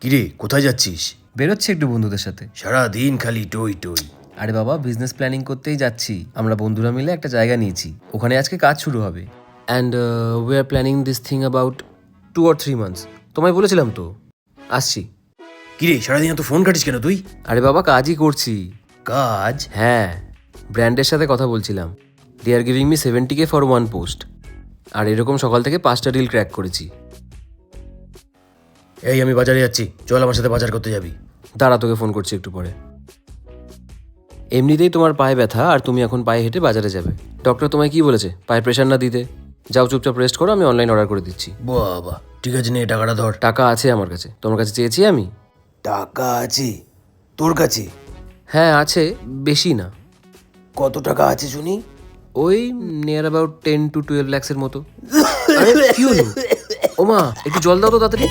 কিরে কোথায় যাচ্ছিস? বেরোচ্ছে একটু বন্ধুদের সাথে। সারা দিন খালি টই টই। আরে বাবা, বিজনেস প্ল্যানিং করতেই যাচ্ছি। আমরা বন্ধুরা মিলে একটা জায়গা নিয়েছি, ওখানে আজকে কাজ শুরু হবে। And we are planning this thing about 2 or 3 months। তোমায় বলেছিলাম তো, আসছি। কিরে সারাদিন তো ফোন কাটিস কেন তুই? আরে বাবা, কাজই করছি। কাজ? হ্যাঁ, ব্র্যান্ডের সাথে কথা বলছিলাম। They are giving me 70K for 1 post. আর এরকম সকাল থেকে 5টা ডিল ক্র্যাক করেছি। এই আমি বাজারে যাচ্ছি, চল আমার সাথে বাজার করতে যাবি। দাঁড়া, তোকে ফোন করছি একটু পরে। এমনিতেই তোমার পায়ে ব্যথা, আর তুমি এখন পায়ে হেঁটে বাজারে যাবে। ডক্টর তোমায় কি বলেছে? পায়ে প্রেশার না দিতে। যাও, চুপচাপ রেস্ট করো, আমি অনলাইন অর্ডার করে দিচ্ছি। বাবা ঠিক আছে, নে টাকাটা ধর। টাকা আছে আমার কাছে, তোমার কাছে চেয়েছি আমি। টাকা আছে তোর কাছে? হ্যাঁ আছে, বেশি না। কত টাকা আছে শুনি? ওই নিয়ার অ্যাবাউট 10 to 12 lakhs এর মতো। আরে কি হলো? ওমা, একটু জল দাও তো তাড়াতাড়ি।